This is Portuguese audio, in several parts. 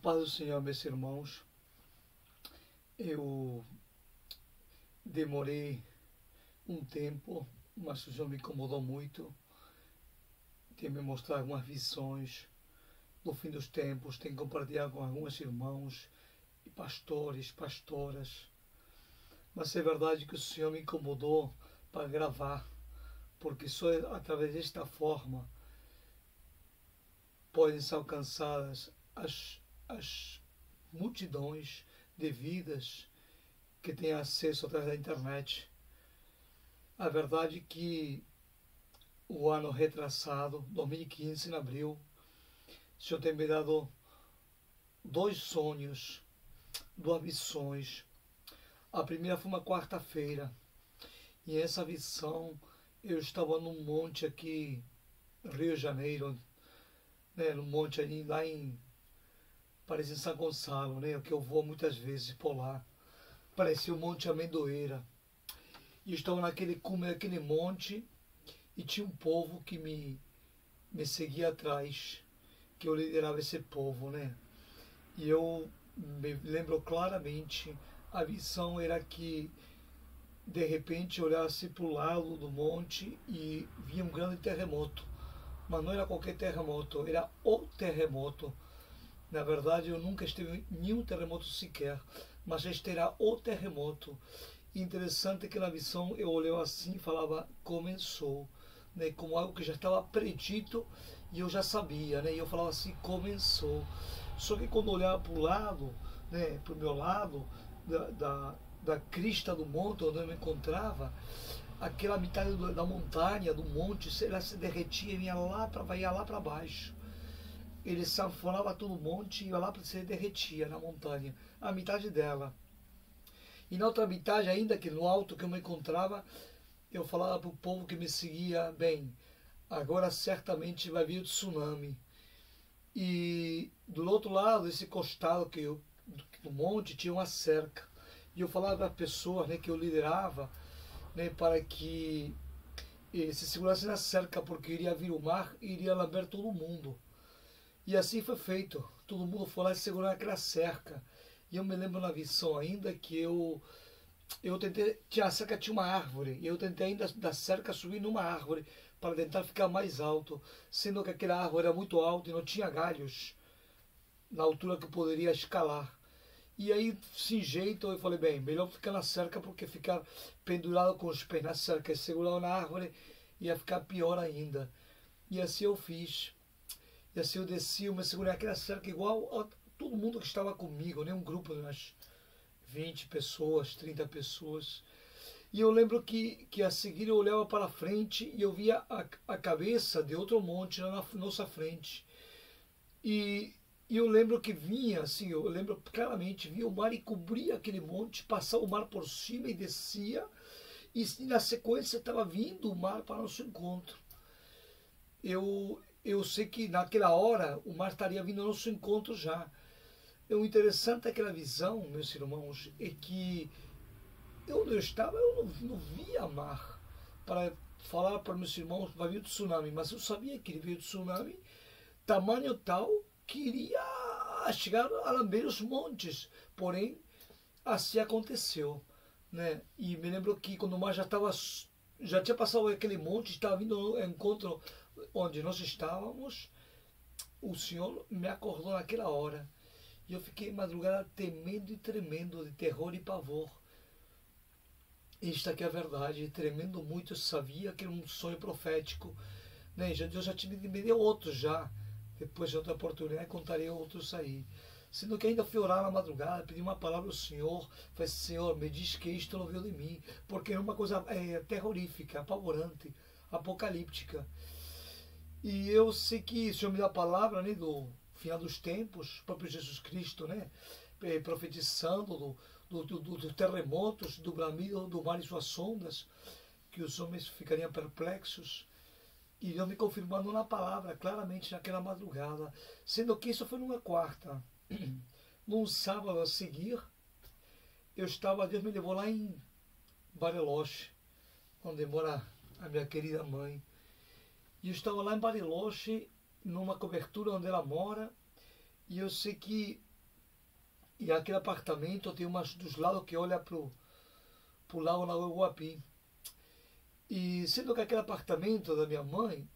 paz do Senhor, meus irmãos. Eu demorei um tempo, mas o Senhor me incomodou muito. Tem me mostrado algumas visões do fim dos tempos, tem compartilhado com alguns irmãos, e pastores, pastoras. Mas é verdade que o Senhor me incomodou para gravar, porque só através desta forma podem ser alcançadas as multidões de vidas que têm acesso através da internet. A verdade é que o ano retrasado, 2015, em abril, o Senhor tem me dado duas visões. A primeira foi uma quarta-feira, e essa visão eu estava num monte aqui, Rio de Janeiro, né, no monte ali, parece em São Gonçalo, né, que eu vou muitas vezes por lá. Parecia o Monte Amendoeira. E eu estava naquele cume daquele monte e tinha um povo que me seguia atrás, que eu liderava esse povo, né? E eu me lembro claramente, a visão era que de repente eu olhasse para o lado do monte e via um grande terremoto. Mas não era qualquer terremoto, era o terremoto. Na verdade, eu nunca estive em nenhum terremoto sequer, mas este era o terremoto. E interessante que na visão eu olhei assim e falava, começou, né? Como algo que já estava predito e eu já sabia, né? E eu falava assim, começou. Só que quando eu olhava para o lado, né, para o meu lado, da crista do monte onde eu me encontrava, aquela metade da montanha, do monte, ela se derretia e ia lá para baixo. Ele sanfonava todo o monte e ia lá para se derretia na montanha, a metade dela. E na outra metade, ainda que no alto que eu me encontrava, eu falava para o povo que me seguia, bem, agora certamente vai vir o tsunami. E do outro lado, esse costado do monte, tinha uma cerca. E eu falava para as pessoas, né, que eu liderava, né, para que se segurasse na cerca, porque iria vir o mar e iria lamber todo mundo. E assim foi feito. Todo mundo foi lá e segurou aquela cerca. E eu me lembro na visão ainda que eu tentei, a cerca tinha uma árvore, e eu tentei ainda da cerca subir numa árvore para tentar ficar mais alto, sendo que aquela árvore era muito alta e não tinha galhos na altura que eu poderia escalar. E aí, sem jeito, eu falei, bem, melhor ficar na cerca, porque ficar pendurado com os pés na cerca e segurar na árvore ia ficar pior ainda. E assim eu fiz. E assim eu desci, eu me segurei naquela cerca igual a todo mundo que estava comigo, né? Um grupo de umas 20 pessoas, 30 pessoas. E eu lembro que a seguir eu olhava para frente e eu via a cabeça de outro monte na nossa frente. E eu lembro que vinha, assim, eu lembro claramente, vinha o mar e cobria aquele monte, passava o mar por cima e descia, e na sequência estava vindo o mar para nosso encontro. Eu sei que naquela hora o mar estaria vindo ao nosso encontro já. O interessante daquela visão, meus irmãos, é que onde eu estava, eu não via mar para falar para meus irmãos que vai vir o tsunami, mas eu sabia que ele veio o tsunami, tamanho tal que iria chegar a lamber os montes. Porém, assim aconteceu, né? E me lembro que quando o mar já tinha passado aquele monte, estava vindo ao encontro onde nós estávamos, o Senhor me acordou naquela hora. E eu fiquei madrugada temendo e tremendo de terror e pavor. Isto aqui é a verdade, tremendo muito. Eu sabia que era um sonho profético, né? Deus já me deu outros já. Depois de outra oportunidade contarei outros aí. Sendo que ainda fui orar na madrugada, pedi uma palavra ao Senhor. Falei, Senhor, me diz que isto não veio de mim. Porque é uma coisa terrorífica, apavorante, apocalíptica. E eu sei que o Senhor me dá a palavra, né, do final dos tempos, o próprio Jesus Cristo, né, profetizando dos terremotos, do bramido do mar e suas ondas, que os homens ficariam perplexos. E Deus me confirmando na palavra, claramente naquela madrugada. Sendo que isso foi numa quarta. Num sábado a seguir, Deus me levou lá em Bariloche, onde mora a minha querida mãe. E eu estava lá em Bariloche, numa cobertura onde ela mora, e eu sei que E aquele apartamento tem umas dos lados que olha para o lago Guapi. E sendo que aquele apartamento da minha mãe,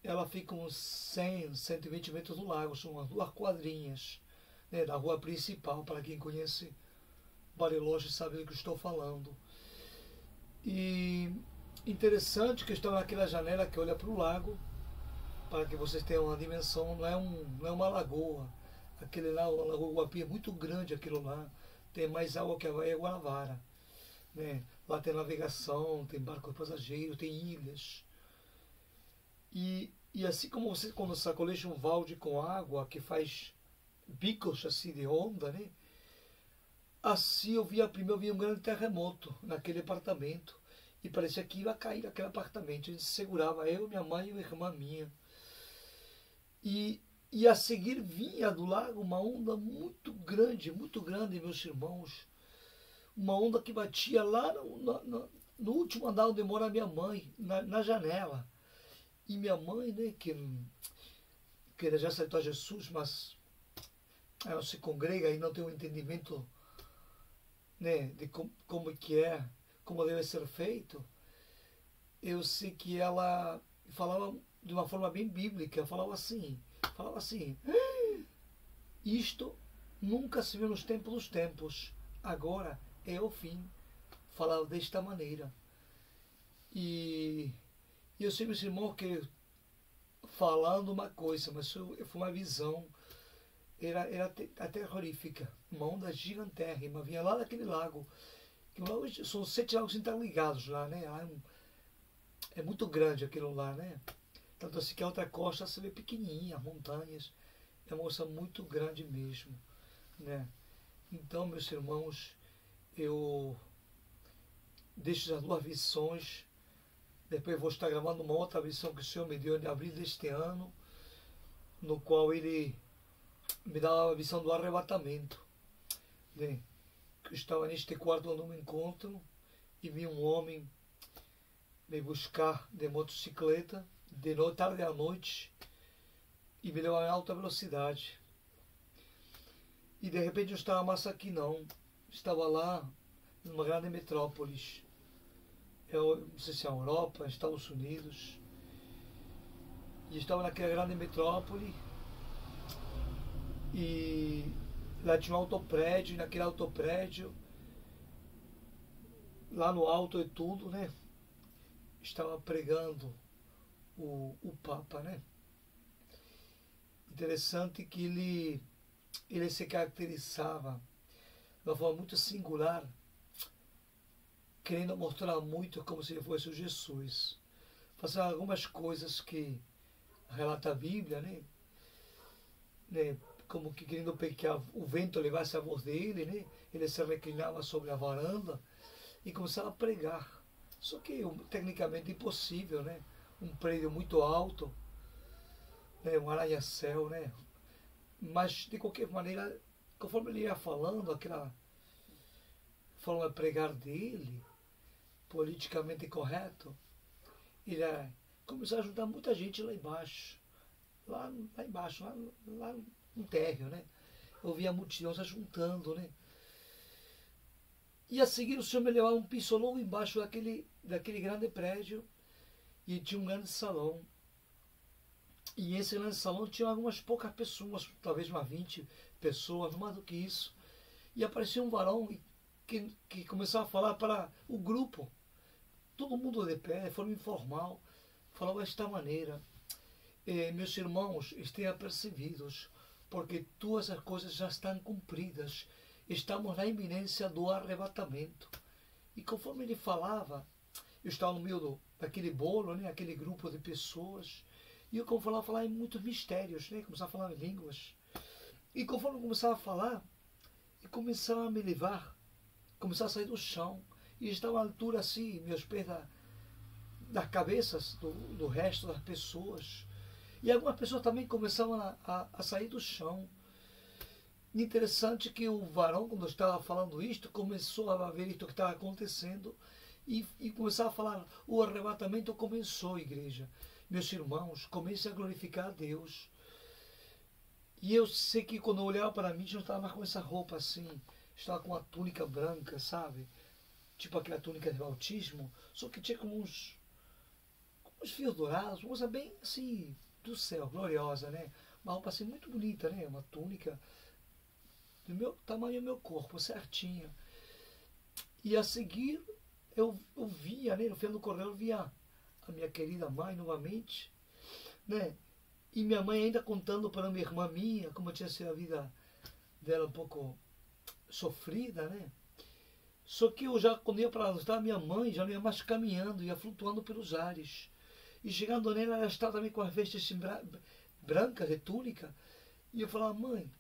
ela fica uns 100, 120 metros do lago, são umas 2 quadrinhas, né, da rua principal, para quem conhece Bariloche sabe do que estou falando. E interessante que eu estou naquela janela que olha para o lago, para que vocês tenham uma dimensão, não é uma lagoa. Aquele lá, o Lago Guapi é muito grande, aquilo lá. Tem mais água que a Baía Guanabara. Né? Lá tem navegação, tem barcos passageiros, tem ilhas. E assim como você, quando sacoleja um balde com água, que faz bicos assim de onda, né? Assim primeiro eu vi um grande terremoto naquele apartamento. E parecia que ia cair aquele apartamento. A gente segurava, eu, minha mãe e uma irmã minha. E a seguir vinha do lago uma onda muito grande, meus irmãos. Uma onda que batia lá no último andar onde mora minha mãe, na janela. E minha mãe, né, que já aceitou a Jesus, mas ela se congrega e não tem um entendimento, né, de como que é, como deve ser feito. Eu sei que ela falava de uma forma bem bíblica, falava assim, isto nunca se viu nos tempos dos tempos, agora é o fim. Falava desta maneira. E eu sei, meus irmãos, que falando uma coisa, mas foi uma visão, era até terrorífica, uma onda gigantérrima, vinha lá daquele lago, que são 7 lagos interligados lá, né? É muito grande aquilo lá, né? Tanto assim que a outra costa se vê pequenininha, montanhas. É uma coisa muito grande mesmo, né? Então, meus irmãos, eu deixo as 2 visões. Depois vou estar gravando uma outra visão que o Senhor me deu em abril deste ano, no qual Ele me dá a visão do arrebatamento, né? Que eu estava neste quarto num encontro e vi um homem me buscar de motocicleta, de noite, tarde à noite, e me levou em alta velocidade. E de repente eu estava mais aqui não. Estava lá, numa grande metrópolis. Eu não sei se é a Europa, Estados Unidos. E estava naquela grande metrópole. E lá tinha um autoprédio, e naquele autoprédio, lá no alto e tudo, né? Estava pregando o Papa, né? Interessante que ele se caracterizava de uma forma muito singular, querendo mostrar muito como se ele fosse o Jesus. Fazendo algumas coisas que relata a Bíblia, né? Como que querendo que o vento levasse a voz dele, né? Ele se reclinava sobre a varanda e começava a pregar. Só que tecnicamente impossível, né? Um prédio muito alto, né? Um arranha-céu, né? Mas, de qualquer maneira, conforme ele ia falando, aquela forma de pregar dele, politicamente correto, ele começou a ajudar muita gente lá embaixo. Lá embaixo, lá no térreo, né? Eu via a multidão se juntando, né? E a seguir o Senhor me levava um piso logo embaixo daquele grande prédio e tinha um grande salão. E esse grande salão tinha algumas poucas pessoas, talvez umas 20 pessoas, não mais do que isso. E aparecia um varão que começava a falar para o grupo, todo mundo de pé, de forma informal, falava desta maneira: meus irmãos, estejam apercebidos, porque todas as coisas já estão cumpridas. Estamos na iminência do arrebatamento. E conforme ele falava, eu estava no meio daquele bolo, né, aquele grupo de pessoas, e eu começava a falar em muitos mistérios, né, começava a falar em línguas. E conforme eu começava a falar, e começava a me levar, começava a sair do chão, e estava à altura assim, meus pés das cabeças do resto das pessoas. E algumas pessoas também começavam a sair do chão. Interessante que o varão, quando eu estava falando isto, começou a ver isto que estava acontecendo e começava a falar: o arrebatamento começou, igreja. Meus irmãos, comecem a glorificar a Deus. E eu sei que quando eu olhava para mim, já estava mais com essa roupa assim, estava com uma túnica branca, sabe? Tipo aquela túnica de bautismo, só que tinha como uns fios dourados, uma coisa bem assim, do céu, gloriosa, né? Uma roupa assim muito bonita, né? Uma túnica do meu tamanho do meu corpo, certinha. E a seguir, eu via, né? No final do corredor, eu via a minha querida mãe novamente, né? E minha mãe ainda contando para minha irmã minha como tinha sido a vida dela um pouco sofrida, né? Só que eu já, quando ia para ajudar minha mãe, já não ia mais caminhando, ia flutuando pelos ares. E chegando nela, ela estava também com as vestes brancas de túnica. E eu falava, mãe,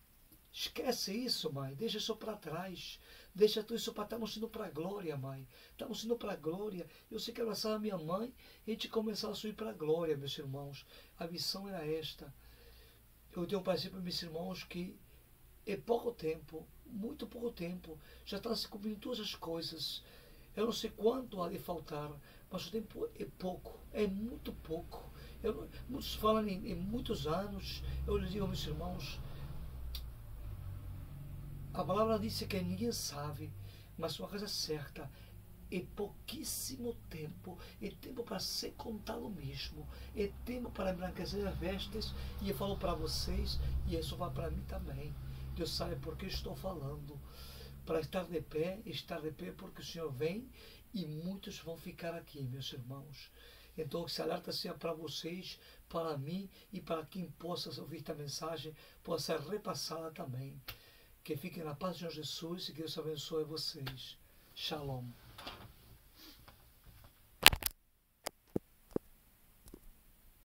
esquece isso, mãe, deixa isso para trás. Deixa tudo isso para... Estamos indo para a glória, mãe. Estamos indo para a glória. Eu sei que abraçava minha mãe e a gente começava a subir para a glória, meus irmãos. A missão era esta. Eu tenho um princípio, meus irmãos, que é pouco tempo, muito pouco tempo, já está se cumprindo todas as coisas. Eu não sei quanto há de faltar, mas o tempo é pouco, é muito pouco. Muitos falam em muitos anos. Eu lhes digo, meus irmãos, a palavra diz que ninguém sabe, mas uma coisa é certa, é pouquíssimo tempo, é tempo para ser contado mesmo, é tempo para embranquecer as vestes, e eu falo para vocês, e isso vai para mim também. Deus sabe por que estou falando. Para estar de pé porque o Senhor vem e muitos vão ficar aqui, meus irmãos. Então, que esse alerta seja para vocês, para mim e para quem possa ouvir esta mensagem, possa ser repassada também. Que fiquem na paz de Jesus e que Deus abençoe vocês. Shalom.